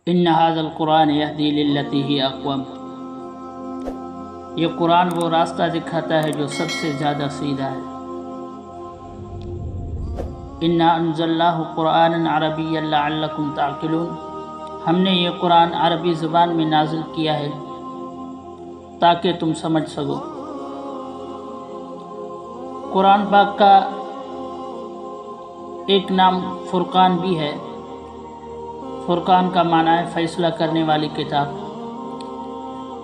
ان ھذا القرآن یہدی للتی ہی اقوم، یہ قرآن وہ راستہ دکھاتا ہے جو سب سے زیادہ سیدھا ہے۔ انا انزلناہ قرآنا عربیا لعلکم تعقلون، ہم نے یہ قرآن عربی زبان میں نازل کیا ہے تاکہ تم سمجھ سکو۔ قرآن پاک کا ایک نام فرقان بھی ہے۔ فرقان کا معنی ہے فیصلہ کرنے والی کتاب۔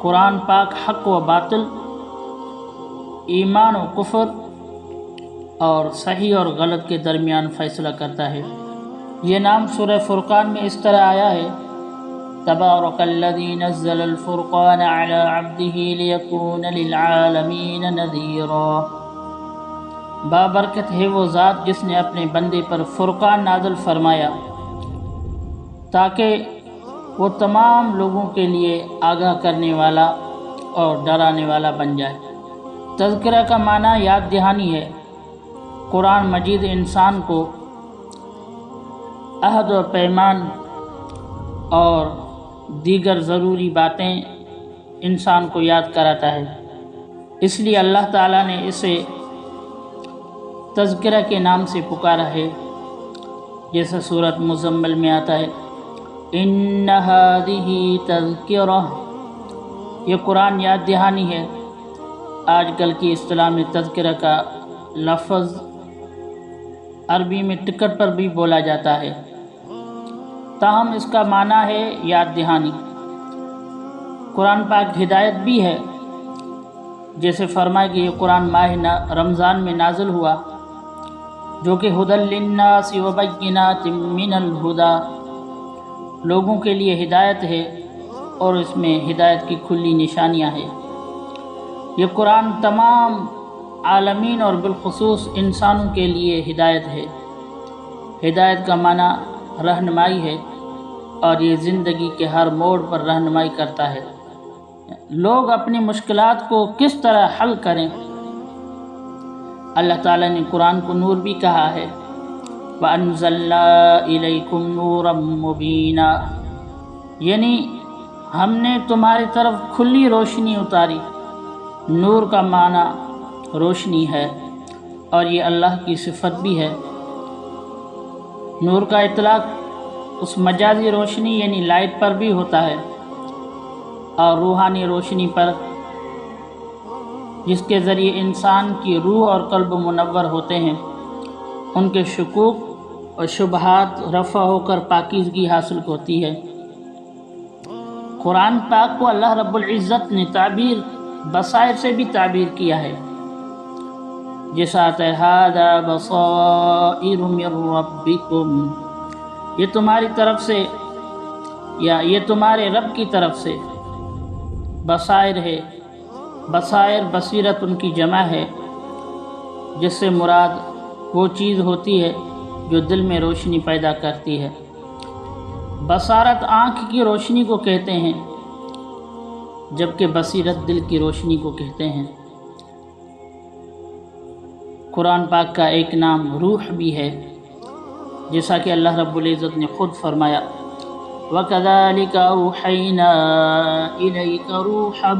قرآن پاک حق و باطل، ایمان و کفر اور صحیح اور غلط کے درمیان فیصلہ کرتا ہے۔ یہ نام سورہ فرقان میں اس طرح آیا ہے: تبارک الذی نزل الفرقان علی عبدہ لیکون للعالمین نذیرا، بابرکت ہے وہ ذات جس نے اپنے بندے پر فرقان نازل فرمایا تاکہ وہ تمام لوگوں کے لیے آگاہ کرنے والا اور ڈرانے والا بن جائے۔ تذکرہ کا معنی یاد دہانی ہے۔ قرآن مجید انسان کو عہد و پیمان اور دیگر ضروری باتیں انسان کو یاد کراتا ہے، اس لیے اللہ تعالیٰ نے اسے تذکرہ کے نام سے پکارا ہے، جیسا سورۃ مزمل میں آتا ہے: ان ھذہ تذکرہ، یہ قرآن یاد دہانی ہے۔ آج کل کی اصطلاح میں تذکرہ کا لفظ عربی میں ٹکٹ پر بھی بولا جاتا ہے، تاہم اس کا معنی ہے یاد دہانی۔ قرآن پاک ہدایت بھی ہے، جیسے فرمایا کہ یہ قرآن ماہ رمضان میں نازل ہوا، جو کہ ھدی للناس وبینات من الھدی، لوگوں کے لیے ہدایت ہے اور اس میں ہدایت کی کھلی نشانیاں ہیں۔ یہ قرآن تمام عالمین اور بالخصوص انسانوں کے لیے ہدایت ہے۔ ہدایت کا معنی رہنمائی ہے اور یہ زندگی کے ہر موڑ پر رہنمائی کرتا ہے۔ لوگ اپنی مشکلات کو کس طرح حل کریں، اللہ تعالیٰ نے قرآن کو نور بھی کہا ہے۔ وَأَنزَلْنَا إِلَيْكُمْ نُورًا مُبِينًا، یعنی ہم نے تمہاری طرف کھلی روشنی اتاری۔ نور کا معنی روشنی ہے اور یہ اللہ کی صفت بھی ہے۔ نور کا اطلاق اس مجازی روشنی یعنی لائٹ پر بھی ہوتا ہے، اور روحانی روشنی پر، جس کے ذریعے انسان کی روح اور قلب منور ہوتے ہیں، ان کے شکوک اور شبہات رفع ہو کر پاکیزگی حاصل ہوتی ہے۔ قرآن پاک کو اللہ رب العزت نے تعبیر بصائر سے بھی تعبیر کیا ہے، جیسا آتا ہے: ھذا بصائر من ربکم، یہ تمہاری طرف سے یا یہ تمہارے رب کی طرف سے بصائر ہے۔ بصائر بصیرت ان کی جمع ہے، جس سے مراد وہ چیز ہوتی ہے جو دل میں روشنی پیدا کرتی ہے۔ بصارت آنکھ کی روشنی کو کہتے ہیں، جبکہ بصیرت دل کی روشنی کو کہتے ہیں۔ قرآن پاک کا ایک نام روح بھی ہے، جیسا کہ اللہ رب العزت نے خود فرمایا: وَكَذَلِكَ أَوْحَيْنَا إِلَيْكَ رُوحًا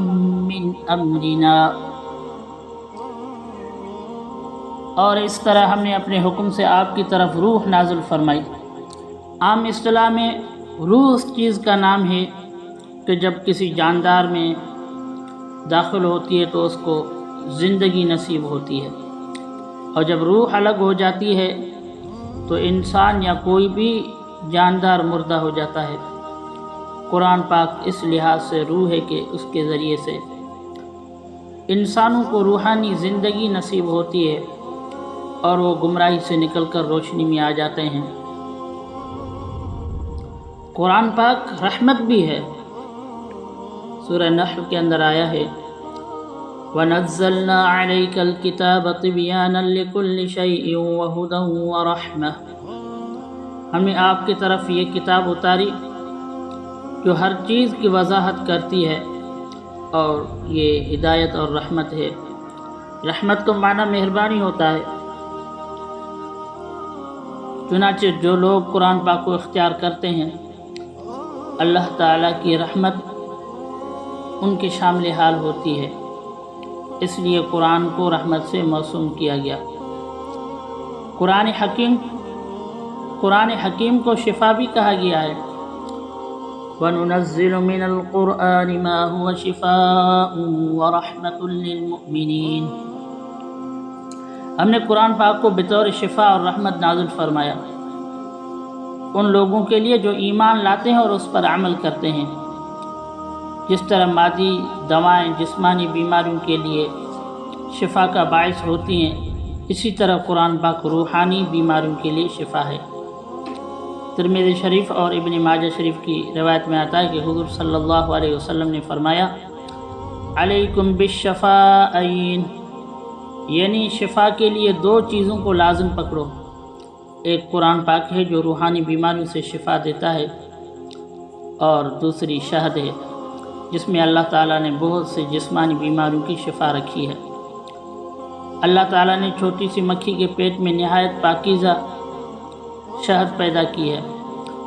مِّنْ أَمْرِنَا، اور اس طرح ہم نے اپنے حکم سے آپ کی طرف روح نازل فرمائی۔ عام اصطلاح میں روح اس چیز کا نام ہے کہ جب کسی جاندار میں داخل ہوتی ہے تو اس کو زندگی نصیب ہوتی ہے، اور جب روح الگ ہو جاتی ہے تو انسان یا کوئی بھی جاندار مردہ ہو جاتا ہے۔ قرآن پاک اس لحاظ سے روح ہے کہ اس کے ذریعے سے انسانوں کو روحانی زندگی نصیب ہوتی ہے اور وہ گمراہی سے نکل کر روشنی میں آ جاتے ہیں۔ قرآن پاک رحمت بھی ہے۔ سورہ نحل کے اندر آیا ہے: وَنَزَّلْنَا عَلَيْكَ الْكِتَابَ تِبْيَانًا لِكُلِّ شَيْءٍ وَهُدًى وَرَحْمَةً، ہم نے آپ کی طرف یہ کتاب اتاری جو ہر چیز کی وضاحت کرتی ہے، اور یہ ہدایت اور رحمت ہے۔ رحمت کا معنی مہربانی ہوتا ہے۔ چنانچہ جو لوگ قرآن پاک کو اختیار کرتے ہیں اللہ تعالیٰ کی رحمت ان کے شامل حال ہوتی ہے، اس لیے قرآن کو رحمت سے موسوم کیا گیا۔ قرآن حکیم کو شفا بھی کہا گیا ہے۔ وَنُنَزِّلُ مِنَ الْقُرْآنِ مَا هُوَ شِفَاءٌ وَرَحْمَةٌ لِّلْمُؤْمِنِينَ۔ ہم نے قرآن پاک کو بطور شفا اور رحمت نازل فرمایا ان لوگوں کے لیے جو ایمان لاتے ہیں اور اس پر عمل کرتے ہیں۔ جس طرح مادی دوائیں جسمانی بیماریوں کے لیے شفا کا باعث ہوتی ہیں، اسی طرح قرآن پاک روحانی بیماریوں کے لیے شفا ہے۔ ترمذی شریف اور ابن ماجہ شریف کی روایت میں آتا ہے کہ حضور صلی اللہ علیہ وسلم نے فرمایا، علیکم بالشفاءین، یعنی شفا کے لیے دو چیزوں کو لازم پکڑو۔ ایک قرآن پاک ہے جو روحانی بیماریوں سے شفا دیتا ہے، اور دوسری شہد ہے جس میں اللہ تعالیٰ نے بہت سے جسمانی بیماریوں کی شفا رکھی ہے۔ اللہ تعالیٰ نے چھوٹی سی مکھی کے پیٹ میں نہایت پاکیزہ شہد پیدا کی ہے،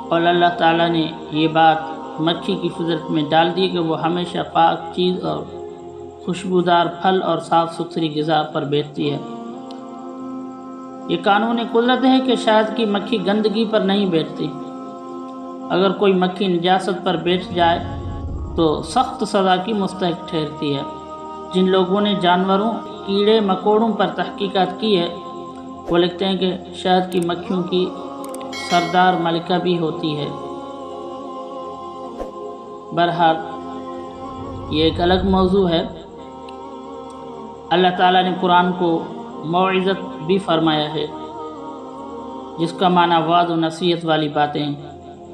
اور اللہ تعالیٰ نے یہ بات مکھی کی فطرت میں ڈال دی کہ وہ ہمیشہ پاک چیز اور خوشبودار پھل اور صاف ستھری غذا پر بیٹھتی ہے۔ یہ قانون قدرت ہے کہ شہد کی مکھی گندگی پر نہیں بیٹھتی۔ اگر کوئی مکھی نجاست پر بیٹھ جائے تو سخت سزا کی مستحق ٹھہرتی ہے۔ جن لوگوں نے جانوروں، کیڑے مکوڑوں پر تحقیقات کی ہے، وہ لکھتے ہیں کہ شہد کی مکھیوں کی سردار ملکہ بھی ہوتی ہے۔ بہرحال یہ ایک الگ موضوع ہے۔ اللہ تعالیٰ نے قرآن کو موعظت بھی فرمایا ہے، جس کا معنی وعظ و نصیحت والی باتیں ہیں۔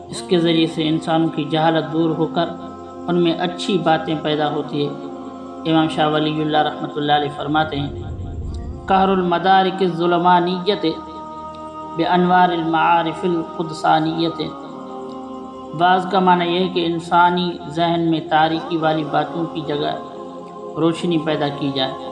اس کے ذریعے سے انسانوں کی جہالت دور ہو کر ان میں اچھی باتیں پیدا ہوتی ہے۔ امام شاہ ولی اللہ رحمۃ اللہ علیہ فرماتے ہیں، قہر المدارک الظلمانیت بانوار المعارف القدسانیت۔ بعض کا معنی یہ ہے کہ انسانی ذہن میں تاریکی والی باتوں کی جگہ روشنی پیدا کی جائے۔